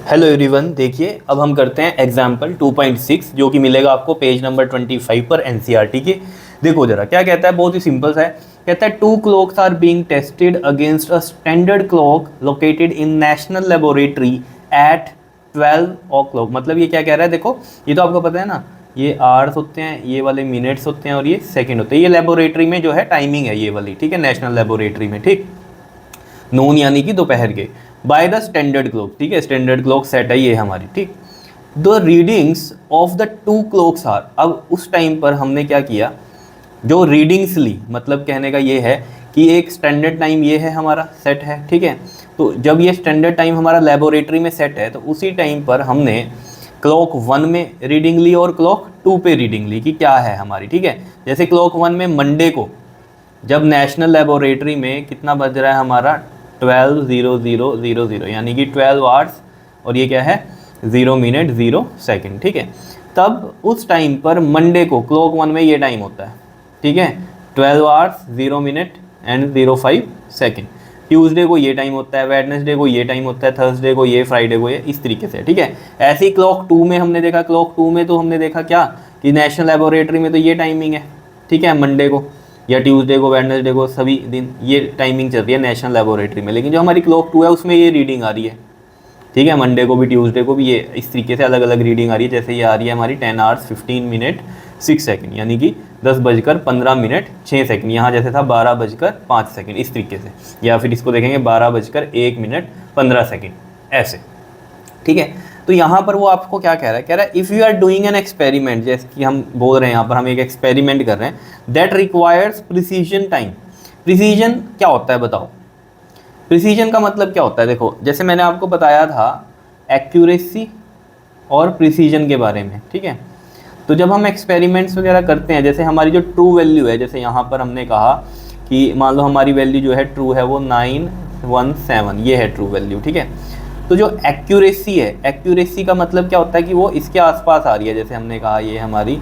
Hello everyone, देखिए अब हम करते हैं एग्जाम्पल 2.6 जो कि मिलेगा आपको पेज नंबर 25 पर एनसीईआरटी के। देखो जरा क्या कहता है, बहुत ही सिंपल सा है। कहता है 2 clocks are being tested against a standard clock located in national laboratory at 12 o'clock. मतलब ये क्या कह रहा है, देखो ये तो आपको पता है ना, ये आवर्स होते हैं, ये वाले मिनट्स होते हैं और ये सेकेंड होते हैं। ये लेबोरेटरी में जो है टाइमिंग है ये वाली, ठीक है, नेशनल लेबोरेटरी में, ठीक, नून यानी कि दोपहर के, बाय द स्टैंडर्ड क्लॉक, ठीक है, स्टैंडर्ड क्लॉक सेट है ये हमारी, ठीक। The readings of the 2 clocks are, अब उस टाइम पर हमने क्या किया, जो रीडिंग्स ली, मतलब कहने का ये है कि एक स्टैंडर्ड टाइम ये है हमारा सेट है, ठीक है। तो जब ये स्टैंडर्ड टाइम हमारा लेबोरेटरी में सेट है तो उसी टाइम पर हमने क्लॉक 1 में रीडिंग ली और क्लॉक 2 पे रीडिंग ली कि क्या है हमारी, ठीक है। जैसे क्लॉक 1 में मंडे को जब नेशनल लेबोरेटरी में कितना बज रहा है हमारा 12:00 यानी कि 12 आवर्स और ये क्या है 0 मिनट 0 सेकेंड, ठीक है। तब उस टाइम पर मंडे को क्लॉक 1 में ये टाइम होता है, ठीक है, 12 hours 0 minute and 05 second. Tuesday को ये टाइम होता है, वेडनेसडे को ये टाइम होता है, थर्सडे को ये, फ्राइडे को ये, इस तरीके से, ठीक है। ऐसे ही क्लॉक 2 में हमने देखा, क्लॉक 2 में तो हमने देखा क्या कि नेशनल लेबोरेटरी में तो ये टाइमिंग है, ठीक है, मंडे को या ट्यूसडे को, वेडनेसडे को, सभी दिन ये टाइमिंग चल रही है नेशनल लेबोरेटरी में। लेकिन जो हमारी क्लॉक 2 है उसमें ये रीडिंग आ रही है, ठीक है, मंडे को भी ट्यूसडे को भी ये इस तरीके से अलग अलग रीडिंग आ रही है। जैसे ये आ रही है हमारी 10 आवर्स 15 मिनट 6 सेकंड यानी कि 10:15 6 सेकंड, यहाँ जैसे था 12:05 सेकंड, इस तरीके से। या फिर इसको देखेंगे 12:01 15 सेकंड, ऐसे, ठीक है। तो यहाँ पर वो आपको क्या कह रहा है if you are doing an experiment, जैसे कि हम बोल रहे हैं यहाँ पर हम एक एक्सपेरिमेंट कर रहे हैं that requires precision time. Precision क्या होता है बताओ, प्रिसीजन का मतलब क्या होता है। देखो जैसे मैंने आपको बताया था एक्यूरेसी और प्रिसीजन के बारे में, ठीक है। तो जब हम एक्सपेरिमेंट्स वगैरह करते हैं, जैसे हमारी जो ट्रू वैल्यू है, जैसे यहाँ पर हमने कहा कि मान लो हमारी वैल्यू जो है ट्रू है वो 917, ये है ट्रू वैल्यू, ठीक है। तो जो एक्यूरेसी है, एक्यूरेसी का मतलब क्या होता है कि वो इसके आसपास आ रही है। जैसे हमने कहा ये हमारी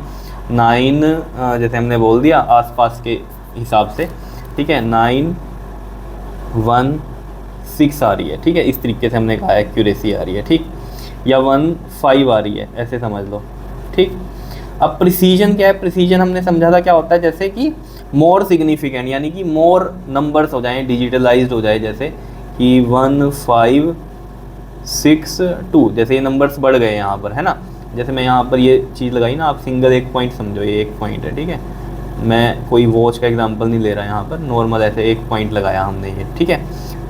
9 जैसे हमने बोल दिया आसपास के हिसाब से, ठीक है, 916 आ रही है, ठीक है, इस तरीके से हमने कहा एक्यूरेसी आ रही है, ठीक, या 15 आ रही है, ऐसे समझ लो, ठीक। अब प्रिसीजन क्या है, प्रिसीजन हमने समझा था क्या होता है, जैसे कि मोर सिग्निफिकेंट यानी कि मोर नंबर्स हो जाएं, डिजिटलाइज्ड हो जाए, जैसे कि 1562, जैसे ये नंबर्स बढ़ गए यहाँ पर, है ना। जैसे मैं यहाँ पर ये चीज़ लगाई ना, आप सिंगल एक पॉइंट समझो, ये एक पॉइंट है, ठीक है, मैं कोई वॉच का एग्जांपल नहीं ले रहा यहाँ पर, नॉर्मल ऐसे एक पॉइंट लगाया हमने ये, ठीक है।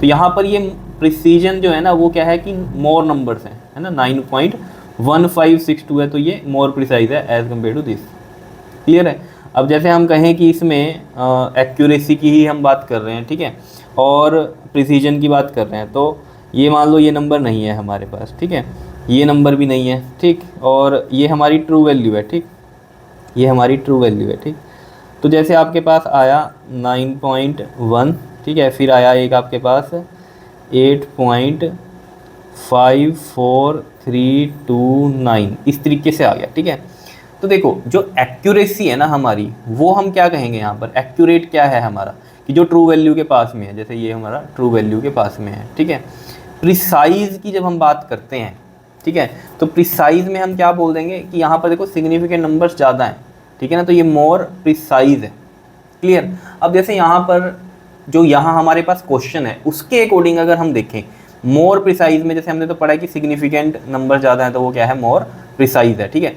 तो यहाँ पर ये प्रिसीजन जो है ना वो क्या है कि मोर नंबर्स हैं, है ना, 9.1562 है, तो ये मोर प्रिसाइज है as compare to this, clear है। अब जैसे हम कहें कि इसमें एक्यूरेसी की ही हम बात कर रहे हैं, ठीक है, और प्रिसीजन की बात कर रहे हैं, तो ये मान लो ये नंबर नहीं है हमारे पास, ठीक है, ये नंबर भी नहीं है, ठीक, और ये हमारी ट्रू वैल्यू है, ठीक, ये हमारी ट्रू वैल्यू है, ठीक। तो जैसे आपके पास आया 9.1, ठीक है, फिर आया एक आपके पास 8.54329, इस तरीके से आ गया, ठीक है। तो देखो जो एक्यूरेसी है ना हमारी, वो हम क्या कहेंगे यहाँ पर, एक्यूरेट क्या है हमारा कि जो ट्रू वैल्यू के पास में है, जैसे ये हमारा ट्रू वैल्यू के पास में है, ठीक है। प्रिसाइज की जब हम बात करते हैं, ठीक है, तो प्रिसाइज में हम क्या बोल देंगे कि यहाँ पर देखो सिग्निफिकेंट नंबर्स ज़्यादा हैं, ठीक है ना, तो ये मोर प्रिसाइज है, क्लियर। अब जैसे यहाँ पर जो यहाँ हमारे पास क्वेश्चन है उसके अकॉर्डिंग अगर हम देखें मोर प्रिसाइज में, जैसे हमने तो पढ़ा है कि सिग्निफिकेंट नंबर ज़्यादा है तो वो क्या है, मोर प्रिसाइज है, ठीक है।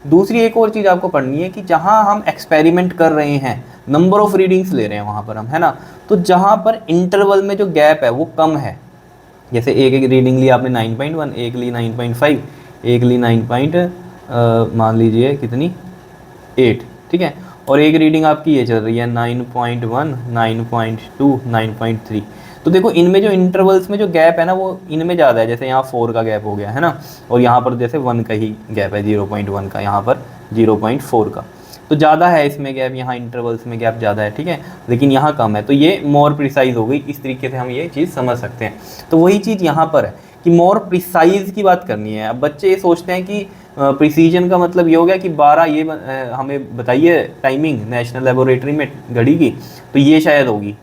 दूसरी एक और चीज़ आपको पढ़नी है कि जहाँ हम एक्सपेरिमेंट कर रहे हैं, नंबर ऑफ रीडिंग्स ले रहे हैं वहाँ पर हम, है ना, तो जहाँ पर इंटरवल में जो गैप है वो कम है, जैसे एक रीडिंग ली आपने 9.1, एक ली 9.5, एक ली 9 मान लीजिए कितनी 8, ठीक है, और एक रीडिंग आपकी ये चल रही है 9.1, 9.2, 9.3। तो देखो इनमें जो इंटरवल्स में जो गैप है ना वो इनमें ज़्यादा है, जैसे यहाँ 4 का गैप हो गया, है ना, और यहाँ पर जैसे 1 का ही गैप है, 0.1 का, यहाँ पर 0.4 का, तो ज़्यादा है इसमें गैप, यहाँ इंटरवल्स में गैप ज़्यादा है, ठीक है, लेकिन यहाँ कम है, तो ये मोर प्रिसाइज हो गई। इस तरीके से हम ये चीज़ समझ सकते हैं। तो वही चीज़ यहाँ पर है कि मोर प्रिसाइज की बात करनी है। अब बच्चे ये सोचते हैं कि प्रिसीजन का मतलब ये हो गया कि 12 ये हमें बताइए टाइमिंग नेशनल लेबोरेटरी में घड़ी की, तो ये शायद होगी,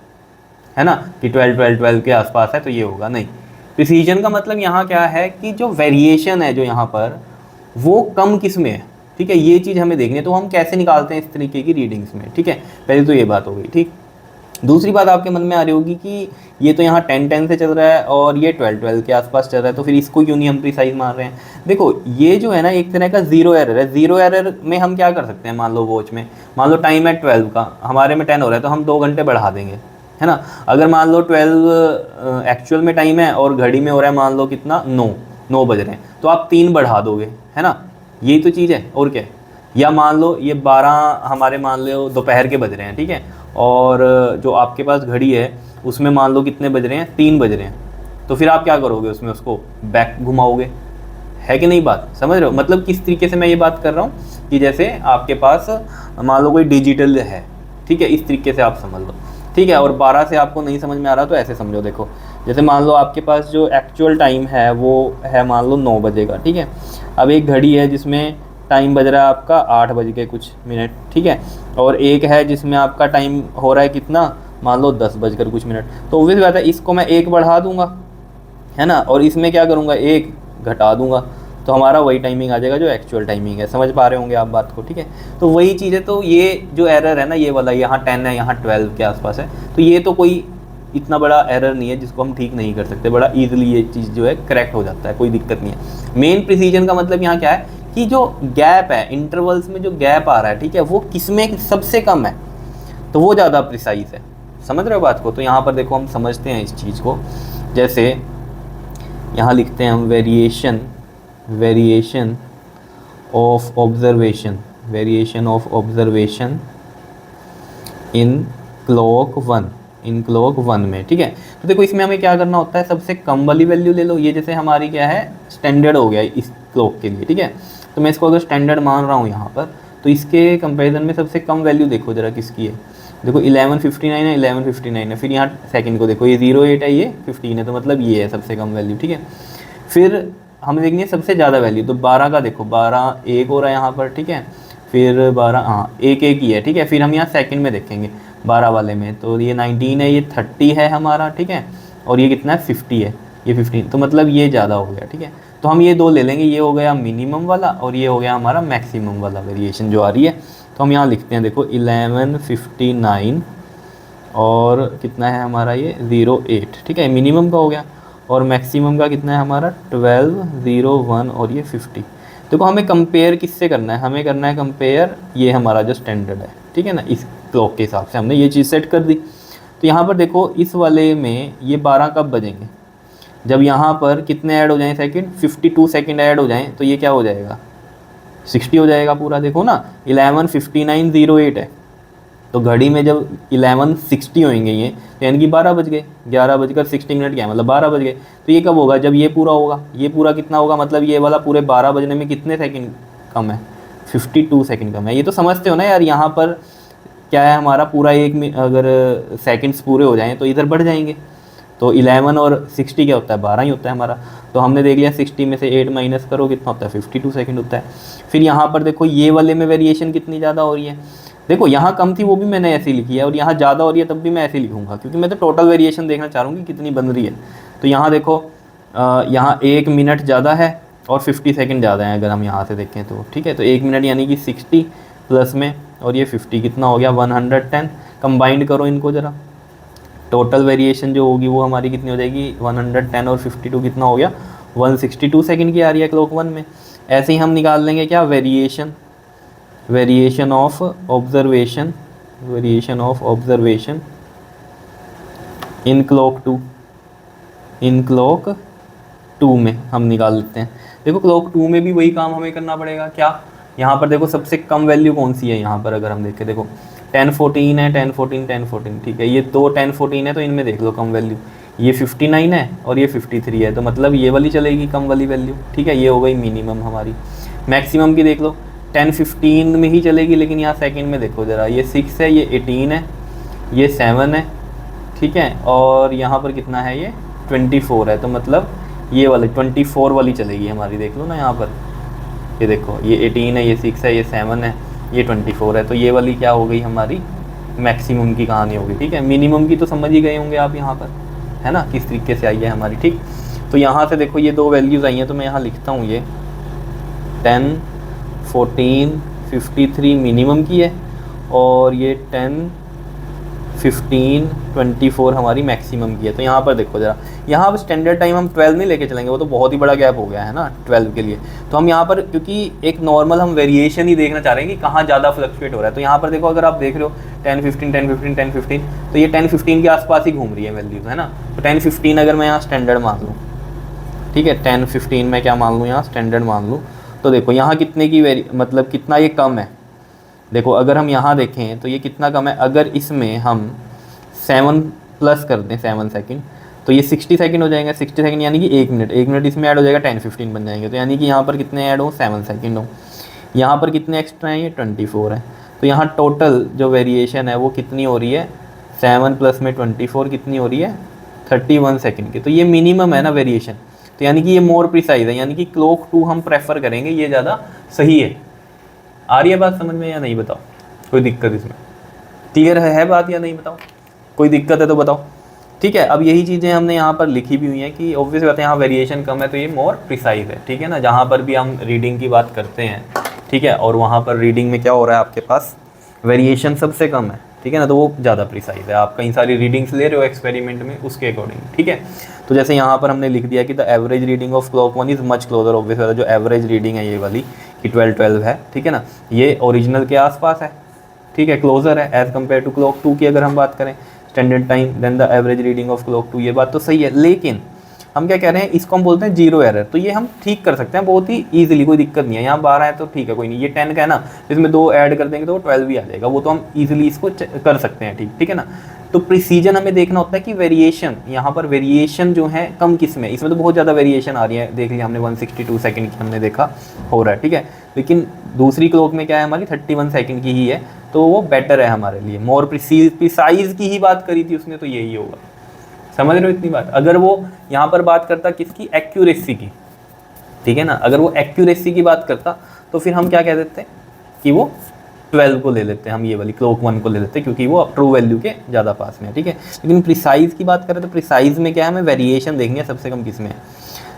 है ना, कि 12 के आसपास है तो ये होगा, नहीं। प्रिसीजन का मतलब यहाँ क्या है कि जो वेरिएशन है जो यहाँ पर वो कम किस में है, ठीक है, ये चीज़ हमें देखनी है। तो हम कैसे निकालते हैं इस तरीके की रीडिंग्स में, ठीक है, पहले तो ये बात हो गई। ठीक, दूसरी बात आपके मन में आ रही होगी कि ये तो यहाँ 10-10 से चल रहा है और ये 12-12 के आसपास चल रहा है, तो फिर इसको क्यों नहीं हम प्रिसाइज मान रहे हैं। देखो ये जो है ना एक तरह का जीरो एरर है। जीरो एरर में हम क्या कर सकते हैं, मान लो वॉच में, मान लो टाइम है 12 का, हमारे में 10 हो रहा है तो हम 2 घंटे बढ़ा देंगे, है ना। अगर मान लो 12 एक्चुअल में टाइम है और घड़ी में हो रहा है मान लो कितना 9 बज रहे हैं, तो आप 3 बढ़ा दोगे, है ना, यही तो चीज़ है और क्या है। या मान लो ये 12 हमारे मान लो दोपहर के बज रहे हैं, ठीक है, और जो आपके पास घड़ी है उसमें मान लो कितने बज रहे हैं, 3 बज रहे हैं, तो फिर आप क्या करोगे, उसमें उसको बैक घुमाओगे, है कि नहीं, बात समझ रहे हो। मतलब किस तरीके से मैं ये बात कर रहा हूँ कि जैसे आपके पास मान लो कोई डिजिटल है, ठीक है, इस तरीके से आप समझ लो, ठीक है। और 12 से आपको नहीं समझ में आ रहा तो ऐसे समझो, देखो जैसे मान लो आपके पास जो एक्चुअल टाइम है वो है मान लो 9 बजे का, ठीक है। अब एक घड़ी है जिसमें टाइम बज रहा है आपका 8 बज के कुछ मिनट, ठीक है, और एक है जिसमें आपका टाइम हो रहा है कितना, मान लो 10 बजकर कुछ मिनट, तो ऑब्वियस बात है इसको मैं 1 बढ़ा दूंगा, है ना, और इसमें क्या करूँगा 1 घटा दूंगा, तो हमारा वही टाइमिंग आ जाएगा जो एक्चुअल टाइमिंग है। समझ पा रहे होंगे आप बात को, ठीक है। तो वही चीज़ है, तो ये जो एरर है ना ये वाला, यहाँ 10 है यहाँ 12 के आसपास है, तो ये तो कोई इतना बड़ा एरर नहीं है जिसको हम ठीक नहीं कर सकते, बड़ा ईजिली ये चीज़ जो है करेक्ट हो जाता है, कोई दिक्कत नहीं है। मेन प्रिसीजन का मतलब यहाँ क्या है कि जो गैप है इंटरवल्स में, जो गैप आ रहा है, ठीक है, वो किसमें सबसे कम है, तो वो ज़्यादा प्रिसाइज है। समझ रहे हो बात को। तो यहाँ पर देखो हम समझते हैं इस चीज़ को, जैसे यहाँ लिखते हैं हम variation of observation in clock 1 में, ठीक है। तो देखो इसमें हमें क्या करना होता है, सबसे कम वाली वैल्यू ले लो, ये जैसे हमारी क्या है स्टैंडर्ड हो गया इस क्लॉक के लिए, ठीक है। तो मैं इसको अगर स्टैंडर्ड मान रहा हूँ यहाँ पर, तो इसके कंपैरिजन में सबसे कम वैल्यू देखो ज़रा किसकी है, देखो 11:59 है, 11:59 है, फिर यहाँ सेकंड को देखो ये 08 है, ये 15 है, तो मतलब ये है सबसे कम वैल्यू, ठीक है। फिर हमें देखनी है सबसे ज़्यादा वैल्यू, तो 12 का देखो 12 1 हो रहा है यहाँ पर, ठीक है, फिर 12 हाँ 1 ही है, ठीक है। फिर हम यहाँ सेकंड में देखेंगे 12 वाले में, तो ये 19 है, ये 30 है हमारा, ठीक है, और ये कितना है 50 है, ये 15, तो मतलब ये ज़्यादा हो गया, ठीक है। तो हम ये दो ले लेंगे, ये हो गया मिनिमम वाला और ये हो गया हमारा मैक्सिमम वाला वेरिएशन जो आ रही है। तो हम यहाँ लिखते हैं देखो 11:59 और कितना है हमारा ये 08, ठीक है, मिनिमम का हो गया, और मैक्सिमम का कितना है हमारा 12:01 और ये 50। देखो हमें कंपेयर किससे करना है, हमें करना है कंपेयर ये हमारा जो स्टैंडर्ड है, ठीक है ना, इस क्लॉक के हिसाब से हमने ये चीज़ सेट कर दी। तो यहाँ पर देखो इस वाले में ये 12 कब बजेंगे, जब यहाँ पर कितने ऐड हो जाएं सेकंड, 52 सेकंड ऐड हो जाएं, तो ये क्या हो जाएगा 60 हो जाएगा पूरा। देखो ना 11:59:08 है, तो घड़ी में जब 11:60 होंगे ये, तो यानी कि 12 बज गए, 11:60 क्या है मतलब 12 बज गए। तो ये कब होगा, जब ये पूरा होगा, ये पूरा कितना होगा, मतलब ये वाला पूरे 12 बजने में कितने सेकंड कम है, 52 सेकंड कम है। ये तो समझते हो ना यार, यहाँ पर क्या है हमारा पूरा अगर सेकंड्स पूरे हो जाएं तो इधर बढ़ जाएंगे, तो 11 और 60 क्या होता है 12 ही होता है हमारा। तो हमने देख लिया 60 में से 8 माइनस करो कितना होता है 52 सेकंड होता है। फिर यहाँ पर देखो ये वाले में वेरिएशन कितनी ज़्यादा हो रही है, देखो यहाँ कम थी वो भी मैंने ऐसे ही लिखी है, और यहाँ ज़्यादा हो रही है तब भी मैं ऐसे ही लिखूँगा, क्योंकि मैं तो टोटल वेरिएशन देखना चाह रहा हूँ कि कितनी बन रही है। तो यहाँ देखो यहाँ 1 मिनट ज़्यादा है और 50 सेकंड ज़्यादा है अगर हम यहाँ से देखें तो, ठीक है। तो 1 मिनट यानी कि 60 प्लस में और ये 50 कितना हो गया 110। कंबाइंड करो इनको ज़रा, टोटल वेरिएशन जो होगी वो हमारी कितनी हो जाएगी 110 और 52 कितना हो गया 162 सेकंड की आ रही है क्लॉक 1 में। ऐसे ही हम निकाल लेंगे क्या variation of observation in clock 2 में हम निकाल लेते हैं। देखो क्लॉक 2 में भी वही काम हमें करना पड़ेगा, क्या यहाँ पर देखो सबसे कम वैल्यू कौन सी है, यहाँ पर अगर हम देखें देखो 10:14 है, 10:14, ठीक है, ये दो 10:14 है, तो इनमें देख लो कम वैल्यू, ये 59 है और ये 53 है, तो मतलब ये वाली चलेगी कम वाली वैल्यू, ठीक है, ये हो गई मिनिमम हमारी। मैक्सिमम की देख लो 10:15 में ही चलेगी, लेकिन यहाँ सेकंड में देखो ज़रा, ये 6 है, ये 18 है, ये 7 है, ठीक है, और यहाँ पर कितना है ये 24 है, तो मतलब ये वाली 24 वाली चलेगी हमारी, देख लो ना यहाँ पर, ये देखो ये 18 है, ये 6 है, ये 7 है, ये 24 है, तो ये वाली क्या हो गई हमारी मैक्सिमम की कहानी होगी, ठीक है। मिनिमम की तो समझ ही गए होंगे आप यहाँ पर, है ना, किस तरीके से आई है हमारी, ठीक। तो यहाँ से देखो ये दो वैल्यूज़ आई हैं, तो मैं यहाँ लिखता हूँ ये 10, 14, 53 मिनिमम की है और ये 10, 15, 24 हमारी मैक्सिमम की है। तो यहाँ पर देखो ज़रा, यहाँ पर स्टैंडर्ड टाइम हम 12 नहीं लेके चलेंगे, वो तो बहुत ही बड़ा गैप हो गया है ना 12 के लिए। तो हम यहाँ पर क्योंकि एक नॉर्मल हम वेरिएशन ही देखना चाह रहे हैं कि कहाँ ज़्यादा फ्लक्चुएट हो रहा है। तो यहाँ पर देखो अगर आप देख रहे हो 10, 15, 10, 15, 10, 15, तो ये 10, 15 के आसपास ही घूम रही है वैल्यूज, है ना। तो 10, 15 अगर मैं यहाँ स्टैंडर्ड मान लूँ, ठीक है, 10, 15 मैं क्या मान लूँ यहाँ स्टैंडर्ड मान लूँ, तो देखो यहाँ कितने की मतलब कितना ये कम है। देखो अगर हम यहाँ देखें तो ये कितना कम है, अगर इसमें हम 7 प्लस कर दें 7 सेकंड, तो ये 60 सेकंड हो जाएगा। 60 सेकंड यानी कि 1 मिनट, 1 मिनट इसमें ऐड हो जाएगा, 10, 15 बन जाएंगे। तो यानी कि यहाँ पर कितने ऐड हो, 7 सेकंड हो। यहाँ पर कितने एक्स्ट्रा हैं, ये 24 है। तो यहाँ टोटल जो वेरिएशन है वो कितनी हो रही है, 7 प्लस में 24 कितनी हो रही है, 31 सेकंड की। तो ये मिनिमम है ना वेरिएशन, तो यानी कि ये मोर प्रिसाइज है, यानी कि क्लॉक 2 हम प्रेफर करेंगे, ये ज़्यादा सही है। आ रही है बात समझ में या नहीं, बताओ कोई दिक्कत इसमें, क्लियर है बात या नहीं, बताओ कोई दिक्कत है तो बताओ। ठीक है, अब यही चीज़ें हमने यहाँ पर लिखी भी हुई हैं कि ऑब्वियस बात है यहाँ वेरिएशन कम है तो ये मोर प्रिसाइज है, ठीक है ना। जहाँ पर भी हम रीडिंग की बात करते हैं, ठीक है, और वहाँ पर रीडिंग में क्या हो रहा है आपके पास, वेरिएशन सबसे कम है, ठीक है ना, तो वो ज़्यादा प्रिसाइज है। आप कई सारी रीडिंग्स ले रहे हो एक्सपेरिमेंट में, उसके अकॉर्डिंग, ठीक है। तो जैसे यहाँ पर हमने लिख दिया कि the average reading of clock 1 is much closer, obvious जो एवरेज रीडिंग है ये वाली कि 12, 12 है, ठीक है ना, ये ओरिजिनल के आसपास है, ठीक है, क्लोजर है एज़ कम्पेयर टू क्लॉक 2 की अगर हम बात करें standard time, then the average reading of clock 2, ये बात तो सही है। लेकिन हम क्या कह रहे हैं, इसको हम बोलते हैं जीरो एरर। तो ये हम ठीक कर सकते हैं बहुत ही ईजिली, कोई दिक्कत नहीं है। यहाँ 12 है तो ठीक है, कोई नहीं, ये 10 का है ना, इसमें 2 ऐड कर देंगे तो 12 भी आ जाएगा, वो तो हम ईजिली इसको कर सकते हैं, ठीक है ना। तो प्रिसीजन हमें देखना होता है कि वेरिएशन, यहाँ पर वेरिएशन जो है कम किस में, इसमें तो बहुत ज़्यादा वेरिएशन आ रही है, देख लिया हमने 162 सेकंड की हमने देखा हो रहा है, ठीक है। लेकिन दूसरी क्लॉक में क्या है हमारी 31 सेकंड की ही है, तो वो बेटर है हमारे लिए, मोर प्रिसाइज की ही बात करी थी उसने, तो यही होगा। समझ रहे हो इतनी बात। अगर वो यहाँ पर बात करता किसकी, एक्यूरेसी की, ठीक है ना, अगर वो एक्यूरेसी की बात करता तो फिर हम क्या कह देते हैं कि वो 12 को ले लेते हैं, हम ये वाली क्लॉक 1 को ले लेते हैं, क्योंकि वो ट्रू वैल्यू के ज़्यादा पास में है, ठीक है। लेकिन प्रिसाइज की बात करें तो प्रिसाइज में क्या है, हमें वेरिएशन देखनी है सबसे कम किस में है,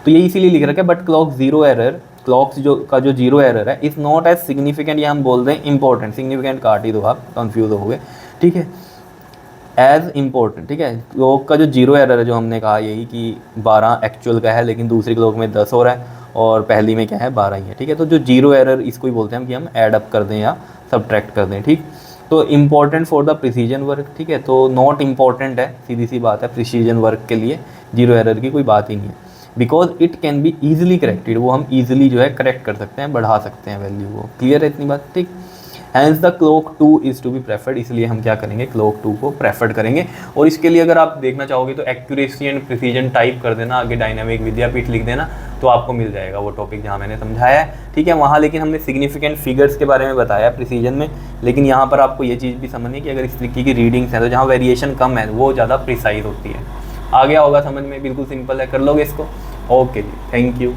तो ये इसीलिए लिख रखा है। But clock zero error, clocks जो जीरो एरर है, इज़ नॉट एज सिग्निफिकेंट, या हम बोल दें इंपॉर्टेंट, सिग्निफिकेंट काट ही दो आप, कन्फ्यूज हो गए, ठीक है, एज इम्पोर्टेंट, ठीक है। क्लॉक का जो जीरो एरर है, जो हमने कहा यही कि 12 एक्चुअल का है, लेकिन दूसरी क्लॉक में 10 हो रहा है और पहली में क्या है 12 ही है, ठीक है। तो जो जीरो एरर इसको ही बोलते हैं हम कि हम ऐड अप कर दें या सब्ट्रैक्ट कर दें, ठीक। तो important for the precision work, ठीक है, तो नॉट इम्पॉर्टेंट है, सीधी सी बात है, प्रिसीजन वर्क के लिए जीरो एरर की कोई बात ही नहीं है, because it can be easily corrected, वो हम ईजिली जो है करेक्ट कर सकते हैं, बढ़ा सकते हैं वैल्यू को। क्लियर है इतनी बात, ठीक। Hence the clock 2 is to be preferred, इसलिए हम क्या करेंगे, क्लॉक 2 को प्रेफर्ड करेंगे। और इसके लिए अगर आप देखना चाहोगे तो एक्यूरेसी एंड प्रिसीजन टाइप कर देना, आगे डायनामिक विद्यापीठ लिख देना, तो आपको मिल जाएगा वो टॉपिक जहाँ मैंने समझाया है, ठीक है। वहाँ लेकिन हमने सिग्निफिकेंट फिगर्स के बारे में बताया प्रिसीजन में, लेकिन यहाँ पर आपको ये चीज़ भी समझनी है कि अगर इस तरीके की रीडिंग्स हैं तो जहाँ वेरिएशन कम है वो ज़्यादा प्रिसाइज होती है। आ गया होगा समझ में, बिल्कुल सिंपल है, कर लोगे इसको। ओके जी, थैंक यू।